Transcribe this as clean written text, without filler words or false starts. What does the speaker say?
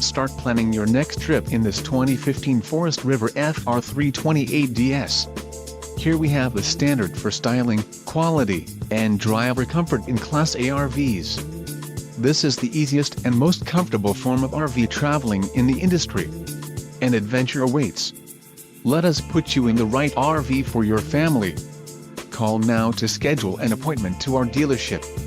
Start planning your next trip in this 2015 Forest River FR3 28DS. Here we have the standard for styling, quality, and driver comfort in Class A RVs. This is the easiest and most comfortable form of RV traveling in the industry. An adventure awaits. Let us put you in the right RV for your family. Call now to schedule an appointment to our dealership.